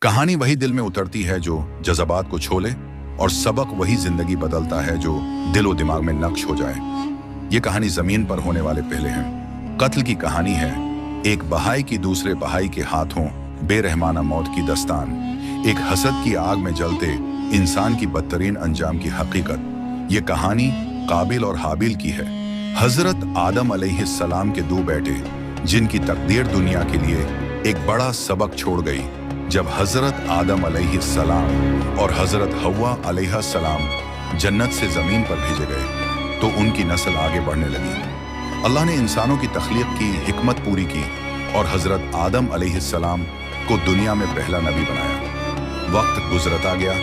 कहानी वही दिल में उतरती है जो जज्बात को छोले, और सबक वही जिंदगी बदलता है जो दिल और दिमाग में नक्श हो जाए। ये कहानी जमीन पर होने वाले पहले हैं। कत्ल की कहानी है, एक बहाई की दूसरे बहाई के हाथों बेरहमाना मौत की दस्तान, एक हसद की आग में जलते इंसान की बदतरीन अंजाम की हकीकत। ये कहानी काबिल और हाबिल की है। हजरत आदम अलैहिस्सलाम के दो बेटे जिनकी तकदीर दुनिया के लिए एक बड़ा सबक छोड़ गई। जब हजरत आदम अलैहिस्सलाम और हजरत हव्वा अलैहिस्सलाम जन्नत से जमीन पर भेजे गए तो उनकी नस्ल आगे बढ़ने लगी। अल्लाह ने इंसानों की तख्लीक की हिकमत पूरी की और हजरत आदम अलैहिस्सलाम को दुनिया में पहला नबी बनाया। वक्त गुजरता गया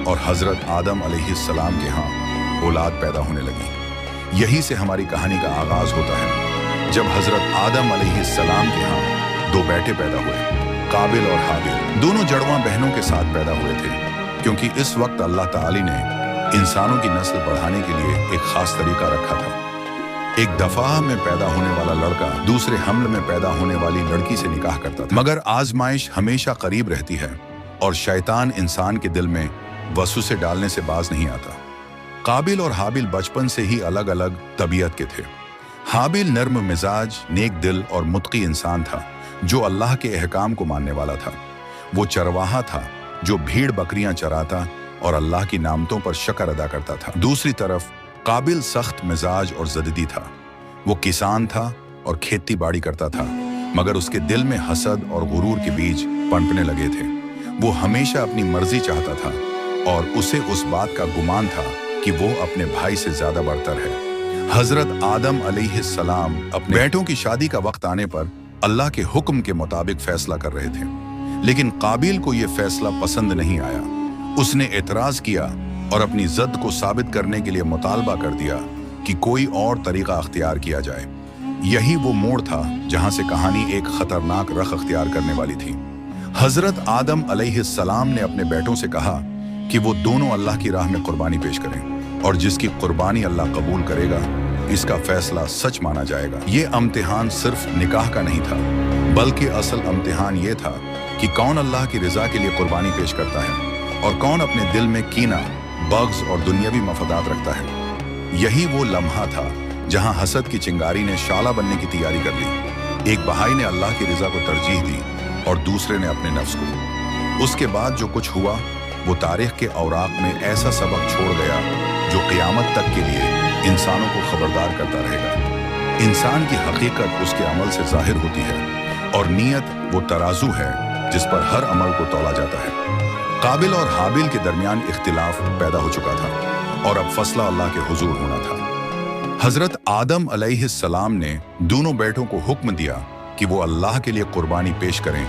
और हजरत आदम अलैहिस्सलाम के यहाँ औलाद पैदा होने लगी। यही से हमारी कहानी का आगाज होता है, जब हजरत आदम अलैहिस्सलाम के यहाँ दो बेटे पैदा हुए, काबिल और हाबिल। दोनों जड़वां बहनों के साथ पैदा हुए थे, क्योंकि इस वक्त अल्लाह ताला ने इंसानों की नस्ल बढ़ाने के लिए एक खास तरीका रखा था। एक दफा में पैदा होने वाला लड़का दूसरे हमल में पैदा होने वाली लड़की से निकाह करता था। मगर आजमाइश हमेशा करीब रहती है और शैतान इंसान के दिल में वसवसे डालने से बाज नहीं आता। काबिल और हाबिल बचपन से ही अलग अलग तबीयत के थे। हाबिल नर्म मिजाज, नेक दिल और मुत्की इंसान था जो अल्लाह के अहकाम को मानने वाला था। वो चरवाहा था जो भीड़ बकरियां चराता और अल्लाह की नामतों पर शक्र अदा करता था। दूसरी तरफ काबिल सख्त मिजाज और ज़ददी था। वो किसान था और खेती बाड़ी करता था, मगर उसके दिल में हसद और गुरूर के बीज पनपने लगे थे। वो हमेशा अपनी मर्जी चाहता था और उसे उस बात का गुमान था कि वो अपने भाई से ज्यादा बढ़तर है। हजरत आदम अलैहिस्सलाम अपने बेटों की शादी का वक्त आने पर अल्लाह के हुक्म के मुताबिक फैसला कर रहे थे, लेकिन काबिल को यह फैसला पसंद नहीं आया। उसने एतराज किया और अपनी जद को साबित करने के लिए मुतालबा कर दिया कि कोई और तरीका अख्तियार किया जाए। यही वो मोड़ था जहां से कहानी एक खतरनाक रख अख्तियार करने वाली थी। हजरत आदम अलैहिस्सलाम ने अपने बेटों से कहा कि वो दोनों अल्लाह की राह में कुर्बानी पेश करें, और जिसकी कुर्बानी अल्लाह कबूल करेगा इसका फैसला सच माना जाएगा। ये इम्तिहान सिर्फ निकाह का नहीं था, बल्कि असल इम्तिहान ये था कि कौन अल्लाह की रजा के लिए कुर्बानी पेश करता है और कौन अपने दिल में कीना, बग्ज़ और दुनियावी मफादात रखता है। यही वो लम्हा था जहां हसद की चिंगारी ने शाला बनने की तैयारी कर ली। एक बहाई ने अल्लाह की रजा को तरजीह दी और दूसरे ने अपने नफ्स को। उसके बाद जो कुछ हुआ वो तारीख के औराक में ऐसा सबक छोड़ गया जो क़यामत तक के लिए इंसानों को खबरदार करता रहेगा। इंसान की हकीकत उसके अमल से जाहिर होती है और नीयत वो तराजू है जिस पर हर अमल को तौला जाता है। काबिल और हाबिल के दरमियान इख्तिलाफ पैदा हो चुका था और अब फैसला अल्लाह के हुजूर होना था। हजरत आदम अलैहिस्सलाम ने दोनों बेटों को हुक्म दिया कि वो अल्लाह के लिए कुर्बानी पेश करें,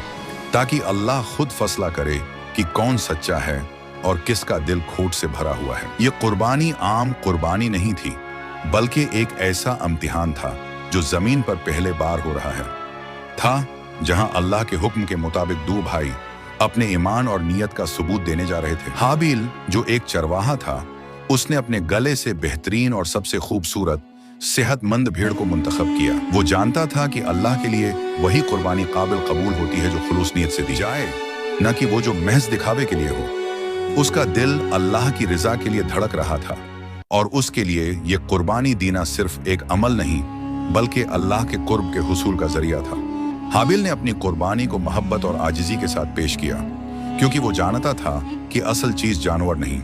ताकि अल्लाह खुद फैसला करे कि कौन सच्चा है और किसका दिल खोट से भरा हुआ है। ये कुर्बानी आम कुर्बानी नहीं थी, बल्कि एक ऐसा इम्तिहान था जो जमीन पर पहले बार हो रहा था जहां अल्लाह के हुक्म के मुताबिक दो भाई अपने ईमान और नियत का सबूत देने जा रहे थे। हाबिल जो एक चरवाहा था, उसने अपने गले से बेहतरीन और सबसे खूबसूरत सेहतमंद भेड़ को मुंतखब किया। वो जानता था कि अल्लाह के लिए वही कुर्बानी काबिल कबूल होती है जो खुलूस नियत से दी जाए, न कि वो जो महज दिखावे के लिए हो। उसका दिल अल्लाह की रजा के लिए धड़क रहा था और उसके लिए ये कुर्बानी देना सिर्फ एक अमल नहीं, बल्कि अल्लाह के कुर्ब के हुसूल का जरिया था। हाबिल ने अपनी कुर्बानी को मोहब्बत और आजिजी के साथ पेश किया, क्योंकि वो जानता था कि असल चीज जानवर नहीं,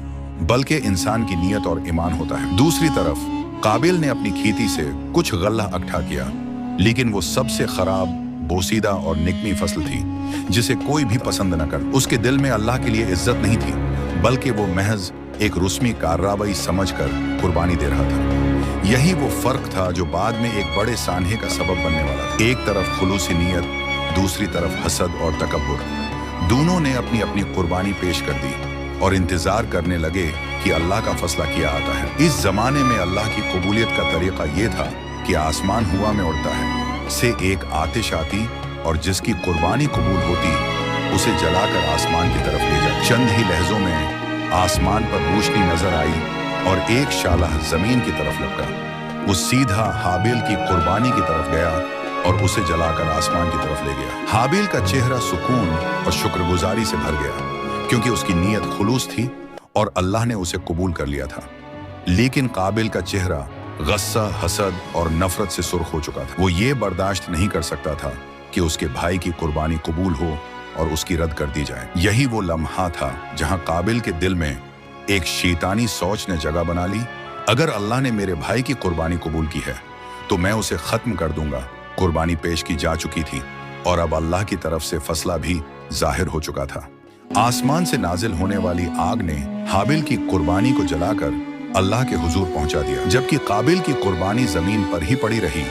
बल्कि इंसान की नीयत और ईमान होता है। दूसरी तरफ काबिल ने अपनी खेती से कुछ गल्ला इकट्ठा किया, लेकिन वो सबसे खराब, बोसीदा और निकमी फसल थी जिसे कोई भी पसंद न कर। उसके दिल में अल्लाह के लिए इज्जत नहीं थी, बल्कि वो महज एक रस्मी कार्रवाई समझकर कुर्बानी दे रहा था। यही वो फर्क था जो बाद में एक बड़े सान्हे का सबब बनने वाला था। एक तरफ खुलूसी नीयत, दूसरी तरफ हसद और तकब्बुर। दोनों ने अपनी अपनी कुर्बानी पेश कर दी और इंतजार करने लगे कि अल्लाह का फैसला किया आता है। इस जमाने में अल्लाह की कबूलियत का तरीका ये था कि आसमान हुआ में उड़ता है से एक आतिश आती और जिसकी कुर्बानी कबूल होती उसे जलाकर आसमान की तरफ ले जाती। चंद ही लहजों में आसमान पर रोशनी नजर आई और एक शाला जमीन की तरफ लपका। वो सीधा हाबिल की कुर्बानी की तरफ गया और उसे जलाकर आसमान की तरफ ले गया। हाबिल का चेहरा सुकून और शुक्रगुजारी से भर गया, क्योंकि उसकी नीयत खुलूस थी और अल्लाह ने उसे कबूल कर लिया था। लेकिन काबिल का चेहरा गुस्सा, हसद और नफरत से सुर्ख हो चुका था। वो ये बर्दाश्त नहीं कर सकता था कि उसके भाई की कुर्बानी कबूल हो और उसकी रद्द कर दी जाए। यही वो लम्हा था जहां काबिल के दिल में एक शैतानी सोच ने जगह बना ली, अगर अल्लाह ने मेरे भाई की कुर्बानी कबूल की है तो मैं उसे खत्म कर दूंगा। कुर्बानी पेश की जा चुकी थी और अब अल्लाह की तरफ से फैसला भी जाहिर हो चुका था। आसमान से नाजिल होने वाली आग ने हाबिल की कुर्बानी को जलाकर अल्लाह के हुजूर पहुंचा दिया, जबकि काबिल की कुर्बानी जमीन पर ही पड़ी रही,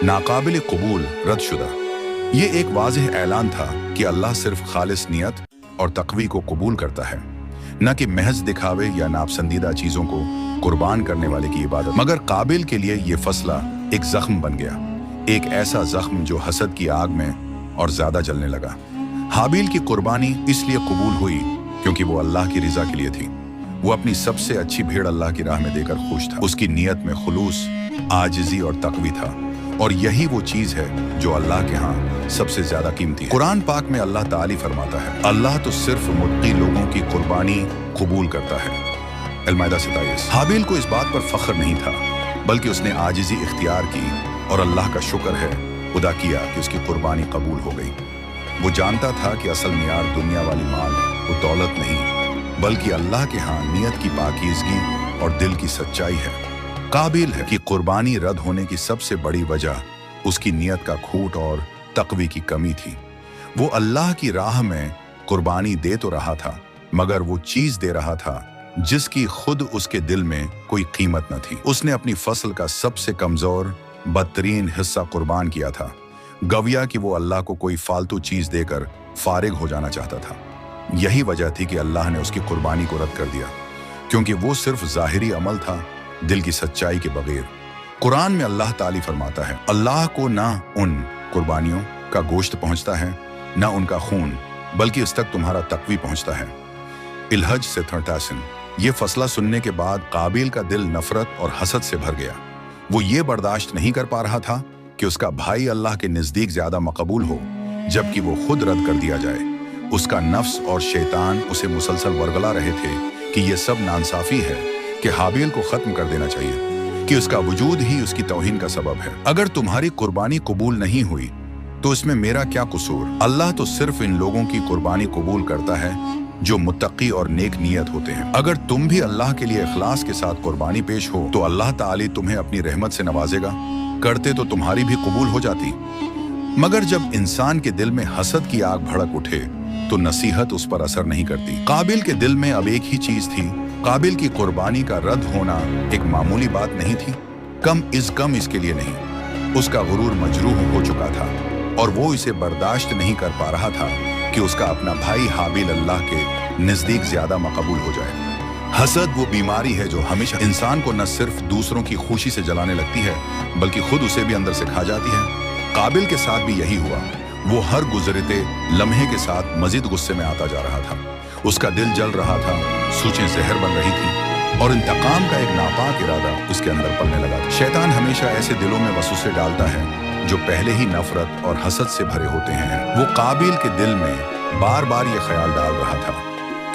नाकाबिल कबूल, रद्दशुदा। ये एक वाज़ेह ऐलान था कि अल्लाह सिर्फ खालिस नियत और तक़वी को कबूल करता है, न कि महज दिखावे या नापसंदीदा चीजों को कुर्बान करने वाले की इबादत। मगर काबिल के लिए ये फैसला एक जख्म बन गया, एक ऐसा जख्म जो हसद की आग में और ज्यादा जलने लगा। हाबिल की कुर्बानी इसलिए कबूल हुई क्योंकि वो अल्लाह की रिजा के लिए थी। वो अपनी सबसे अच्छी भेड़ अल्लाह की राह में देकर खुश था। उसकी नीयत में खुलूस, आजिजी और तक़वी था, और यही वो चीज है जो अल्लाह के यहाँ सबसे ज्यादा कीमती है। कुरान पाक में अल्लाह ताली फरमाता है, अल्लाह तो सिर्फ मुत्ती लोगों की कुर्बानी कबूल करता है। अल-माइदा 27। हाबिल को इस बात पर फख्र नहीं था, बल्कि उसने आजिजी इख्तियार की और अल्लाह का शुक्र है अदा किया कि उसकी कुर्बानी कबूल हो गई। वो जानता था कि असल मियार दुनिया वाली माल वो दौलत नहीं, बल्कि अल्लाह के यहाँ नियत की पाकीज़गी और दिल की सच्चाई है। काबिल है कि कुर्बानी रद्द होने की सबसे बड़ी वजह उसकी नियत का खूट और तक़वी की कमी थी। वो अल्लाह की राह में कुर्बानी दे तो रहा था, मगर वो चीज दे रहा था जिसकी खुद उसके दिल में कोई कीमत न थी। उसने अपनी फसल का सबसे कमजोर, बदतरीन हिस्सा कुर्बान किया था, गविया कि वो अल्लाह को कोई फालतू चीज देकर फारिग हो जाना चाहता था। यही वजह थी कि अल्लाह ने उसकी कुर्बानी को रद्द कर दिया, क्योंकि वो सिर्फ जाहिरी अमल था, दिल की सच्चाई के बगैर। कुरान में अल्लाह ताली फरमाता है, अल्लाह को ना उन कुर्बानियों का गोश्त पहुंचता है, ना उनका खून, बल्कि उस तक तुम्हारा तक़वी पहुंचता है। इल-हज से 33। ये फैसला सुनने के बाद काबिल का दिल नफरत और हसद से भर गया। वो ये बर्दाश्त नहीं कर पा रहा था कि उसका भाई अल्लाह के नजदीक ज्यादा मकबूल हो, जबकि वो खुद रद्द कर दिया जाए। उसका नफ्स और शैतान उसे मुसलसल वरगला रहे थे कि ये सब नाइंसाफी है, कि हाबिल को खत्म कर देना चाहिए, कि उसका वजूद ही उसकी तौहीन का सबब है। अगर तुम्हारी कुर्बानी कबूल नहीं हुई तो इसमें मेरा क्या कसूर? अल्लाह तो सिर्फ इन लोगों की कुर्बानी कबूल करता है जो मुत्तकी और नेक नियत होते हैं। अगर तुम भी अल्लाह के लिए इखलास के साथ कुर्बानी पेश हो तो अल्लाह ताली तुम्हें अपनी रहमत से नवाजेगा। करते तो तुम्हारी भी कबूल हो जाती। मगर जब इंसान के दिल में हसद की आग भड़क उठे तो नसीहत उस पर असर नहीं करती। काबिल के दिल में अब एक ही चीज थी, काबिल की कुर्बानी का रद्द होना एक मामूली बात नहीं थी, कम इसके लिए नहीं। उसका गुरूर मजरूह हो चुका था और वो इसे बर्दाश्त नहीं कर पा रहा था कि उसका अपना भाई हाबिल अल्लाह के नजदीक ज्यादा मकबूल हो जाए। हसद वो बीमारी है जो हमेशा इंसान को न सिर्फ दूसरों की खुशी से जलाने लगती है, बल्कि खुद उसे भी अंदर से खा जाती है। काबिल के साथ भी यही हुआ। वो हर गुजरते लम्हे के साथ मजीद गुस्से में आता जा रहा था। उसका दिल जल रहा था, सोचें जहर बन रही थी और इंतकाम का एक नापाक इरादा उसके अंदर पलने लगा था। शैतान हमेशा ऐसे दिलों में वसवसे डालता है जो पहले ही नफरत और हसद से भरे होते हैं। वो काबिल के दिल में बार बार ये ख्याल डाल रहा था,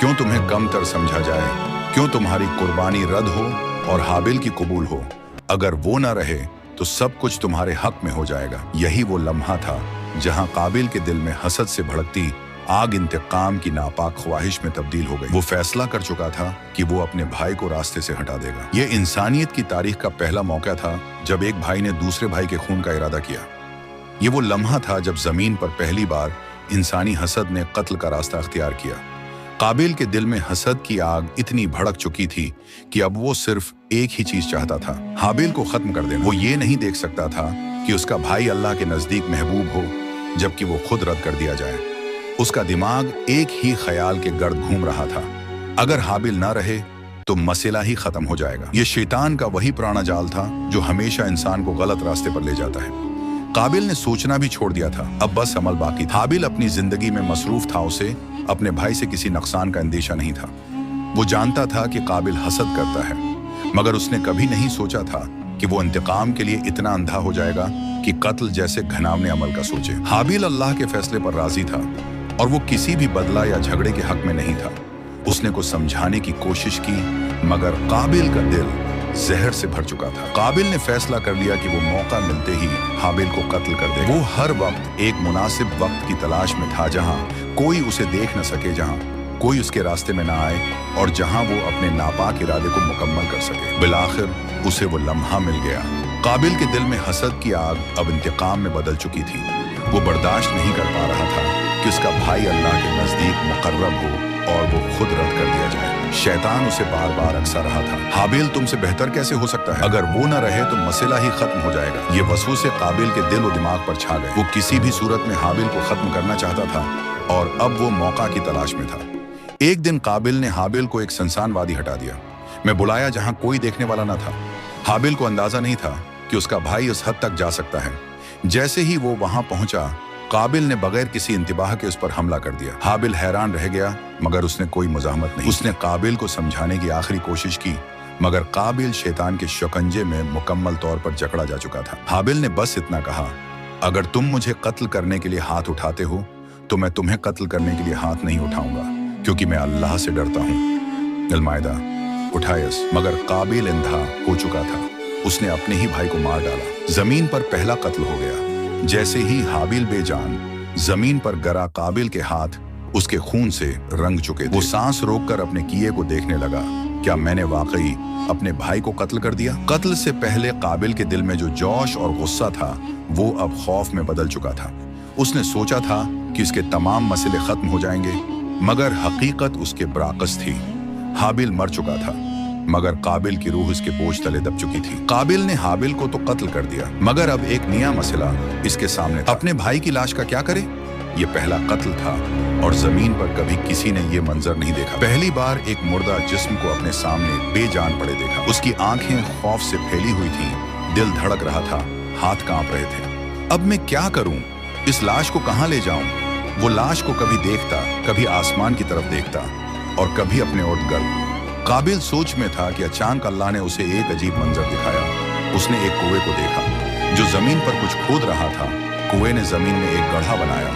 क्यों तुम्हें कमतर समझा जाए, क्यों तुम्हारी कुर्बानी रद्द हो और हाबिल की कबूल हो। अगर वो ना रहे तो सब कुछ तुम्हारे हक में हो जाएगा। यही वो लम्हा था जहां काबिल के दिल में हसद से भड़कती आग इंतकाम की नापाक ख्वाहिश में तब्दील हो गई। वो फैसला कर चुका था कि वो अपने भाई को रास्ते से हटा देगा। ये इंसानियत की तारीख का पहला मौका था जब एक भाई ने दूसरे भाई के खून का इरादा किया। ये वो लम्हा था जब जमीन पर पहली बार इंसानी हसद ने कत्ल का रास्ता अख्तियार किया। काबिल के दिल में हसद की आग इतनी भड़क चुकी थी कि अब वो सिर्फ एक ही चीज चाहता था, हाबिल को खत्म कर देना। वो ये नहीं देख सकता था कि उसका भाई अल्लाह के नजदीक महबूब हो, जबकि वो खुद रद्द कर दिया जाए। उसका दिमाग एक ही ख्याल के गर्द घूम रहा था, अगर हाबिल ना रहे तो मसला ही खत्म हो जाएगा। ये शैतान का वही पुराना जाल था जो हमेशा इंसान को गलत रास्ते पर ले जाता है। काबिल ने सोचना भी छोड़ दिया था, अब बस अमल बाकी था। हाबिल अपनी जिंदगी में मसरूफ था, उसे अपने भाई से किसी नुकसान का अंदेशा नहीं था। वो जानता था कि काबिल हसद करता है, मगर उसने कभी नहीं सोचा था कि वो इंतकाम के लिए इतना अंधा हो जाएगा कि कत्ल जैसे घिनौने अमल का सोचे। हाबिल अल्लाह के फैसले पर राजी था और वो किसी भी बदला या झगड़े के हक में नहीं था। उसने को समझाने की कोशिश की, मगर काबिल का दिल जहर से भर चुका था। काबिल ने फैसला कर लिया कि वो मौका मिलते ही हाबिल को कत्ल कर देगा। वो हर वक्त एक मुनासिब वक्त की तलाश में था, जहां कोई उसे देख न सके, जहां कोई उसके रास्ते में ना आए और जहां वो अपने नापाक इरादे को मुकम्मल कर सके। बिलाखिर उसे वो लम्हा मिल गया। काबिल के दिल में हसद की आग अब इंतकाम में बदल चुकी थी। वो बर्दाश्त नहीं कर पा रहा था कि उसका भाई अल्लाह के नजदीक मुकर्रब हो और वो खुद रद्द कर दिया जाए। शैतान उसे बार बार अक्सा रहा था, हाबिल तुमसे बेहतर कैसे हो सकता है? अगर वो न रहे तो मसला ही खत्म हो जाएगा। ये वसवसे काबिल के दिल और दिमाग पर छा गए। वो किसी भी सूरत में हाबिल को खत्म करना चाहता था और अब वो मौका की तलाश में था। एक दिन काबिल ने हाबिल को एक सुनसान वादी हटा दिया में बुलाया, जहां कोई देखने वाला न था। हाबिल को अंदाजा नहीं था कि उसका भाई उस हद तक जा सकता है। जैसे ही वो वहां पहुंचा, काबिल ने बगैर किसी इंतबाह के उस पर हमला कर दिया। हाबिल हैरान रह गया, मगर उसने कोई मुजाहमत नहीं। उसने काबिल को समझाने की आखिरी कोशिश की, मगर काबिल शैतान के शिकंजे में मुकम्मल तौर पर जकड़ा जा चुका था। हाबिल ने बस इतना कहा, अगर तुम मुझे कत्ल करने के लिए हाथ उठाते हो तो मैं तुम्हें कत्ल करने के लिए हाथ नहीं उठाऊंगा, क्योंकि मैं अल्लाह से डरता हूँ। अल-माइदा 28। मगर काबिल अंधा हो चुका था। उसने अपने ही भाई को मार डाला। जमीन पर पहला कत्ल हो गया। जैसे ही हाबिल बेजान जमीन पर गिरा, काबिल के हाथ उसके खून से रंग चुके थे। वो सांस रोककर अपने किए को देखने लगा, क्या मैंने वाकई अपने भाई को कत्ल कर दिया? कत्ल से पहले काबिल के दिल में जो जोश और गुस्सा था, वो अब खौफ में बदल चुका था। उसने सोचा था कि उसके तमाम मसले खत्म हो जाएंगे, मगर हकीकत उसके बराकस थी। हाबिल मर चुका था, मगर काबिल की रूह उसके बोझ तले दब चुकी थी। काबिल ने हाबिल को तो कत्ल कर दिया, मगर अब एक नया मसला इसके सामने था। अपने भाई की लाश का क्या करे? ये पहला कत्ल था और जमीन पर कभी किसी ने ये मंजर नहीं देखा। पहली बार एक मुर्दा जिस्म को अपने सामने बेजान पड़े देखा। उसकी आंखें खौफ से फैली हुई थीं, दिल धड़क रहा था, हाथ कांप रहे थे। अब मैं क्या करूं? इस लाश को कहां ले जाऊं? वो लाश को कभी देखता, कभी आसमान की तरफ देखता और कभी अपने इर्द गिर्द। काबिल सोच में था कि अचानक अल्लाह ने उसे एक अजीब मंजर दिखाया। उसने एक कुएं को देखा जो जमीन पर कुछ खोद रहा था। कुएं ने जमीन में एक गड्ढा बनाया,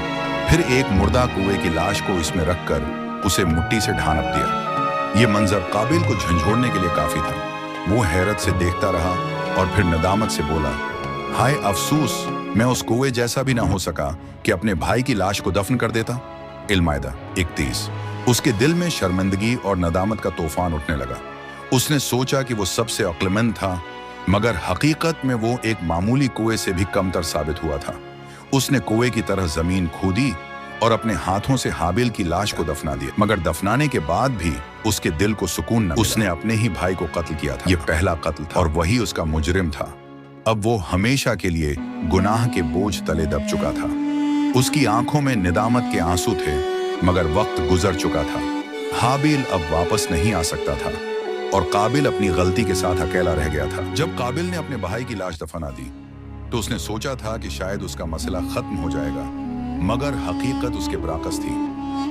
फिर एक मुर्दा कुएं की लाश को इसमें रखकर उसे मिट्टी से ढांप दिया। ये मंजर काबिल को झंझोड़ने के लिए काफी था। वो हैरत से देखता रहा और फिर नदामत से बोला, हाय अफसोस, मैं उस कुएं जैसा भी ना हो सका कि अपने भाई की लाश को दफन कर देता। अल-माइदा 31। उसके दिल में शर्मिंदगी और नदामत का तूफान उठने लगा। उसने सोचा कि वो सबसे अक्लमंद था, मगर हकीकत में वो एक मामूली कुएं से भी कमतर साबित हुआ था। उसने कुएं की तरह जमीन खोदी और अपने हाथों से हाबिल की लाश को दफना दिया, मगर दफनाने के बाद भी उसके दिल को सुकून न मिला। उसने अपने ही भाई को कत्ल किया था। ये पहला कत्ल था और वही उसका मुजरिम था। अब वो हमेशा के लिए गुनाह के बोझ तले दब चुका था। उसकी आंखों में निदामत के आंसू थे, मगर वक्त गुजर चुका था। हाबिल अब वापस नहीं आ सकता था और काबिल अपनी गलती के साथ अकेला रह गया था। जब काबिल ने अपने भाई की लाश दफना दी तो उसने सोचा था कि शायद उसका मसला खत्म हो जाएगा, मगर हकीकत उसके बराकस थी।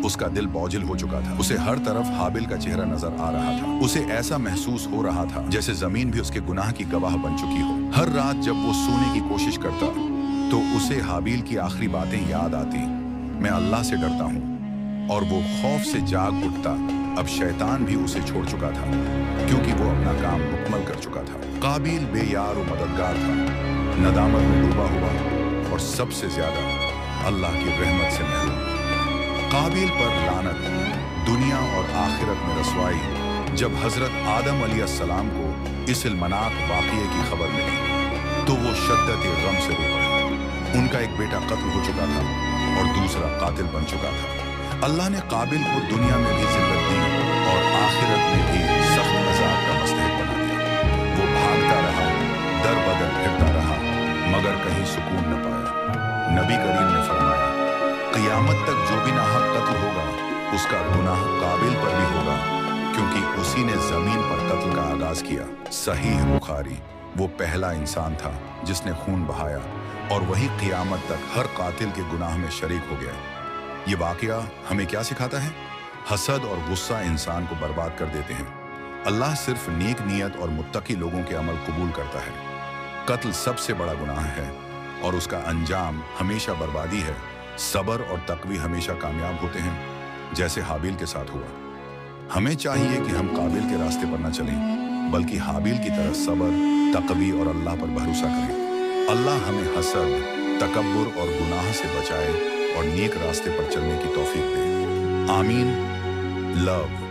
उसका दिल बोझिल हो चुका था। उसे हर तरफ हाबिल का चेहरा नजर आ रहा था। उसे ऐसा महसूस हो रहा था जैसे जमीन भी उसके गुनाह की गवाह बन चुकी हो। हर रात जब वो सोने की कोशिश करता तो उसे हाबिल की आखिरी बातें याद आती, मैं अल्लाह से डरता हूँ, और वो खौफ से जाग उठता। अब शैतान भी उसे छोड़ चुका था, क्योंकि वो अपना काम मुकम्मल कर चुका था। काबिल बेयार और मददगार था, नदामत में डूबा हुआ और सबसे ज्यादा अल्लाह की रहमत से महरूम। काबिल पर लानत, दुनिया और आखिरत में रसवाई। जब हजरत आदम अलैहिस्सलाम को इस इल्मनाक वाक़ये की खबर मिली तो वो शद्दत गम से रो पड़े। उनका एक बेटा कत्ल हो चुका था और दूसरा कातिल बन चुका था। अल्लाह ने काबिल को दुनिया में भी जिल्लत दी और आखिरत में भी सख्त अज़ाब का मुस्तहिक बना दिया। वो भागता रहा, दर बदर फिरता रहा, मगर कहीं सुकून न पाया। नबी करीम ने फरमाया, क़यामत तक जो भी नाहक कत्ल होगा उसका गुनाह काबिल पर भी होगा, क्योंकि उसी ने जमीन पर कत्ल का आगाज किया। सहीह बुखारी। वो पहला इंसान था जिसने खून बहाया और वही क़यामत तक हर कातिल के गुनाह में शरीक हो गया। ये वाक़या हमें क्या सिखाता है? हसद और गुस्सा इंसान को बर्बाद कर देते हैं। अल्लाह सिर्फ नेक नियत और मुत्तकी लोगों के अमल कबूल करता है। कत्ल सबसे बड़ा गुनाह है, और उसका अंजाम हमेशा बर्बादी है। सब्र और तकवी हमेशा कामयाब होते हैं, जैसे हाबिल के साथ हुआ। हमें चाहिए कि हम काबिल के रास्ते पर न चलें, बल्कि हाबिल की तरह सब्र, तकवी और अल्लाह पर भरोसा करें। अल्लाह हमें हसद, तकब्बुर और गुनाह से बचाए और नेक रास्ते पर चलने की तौफीक दे। आमीन। लव।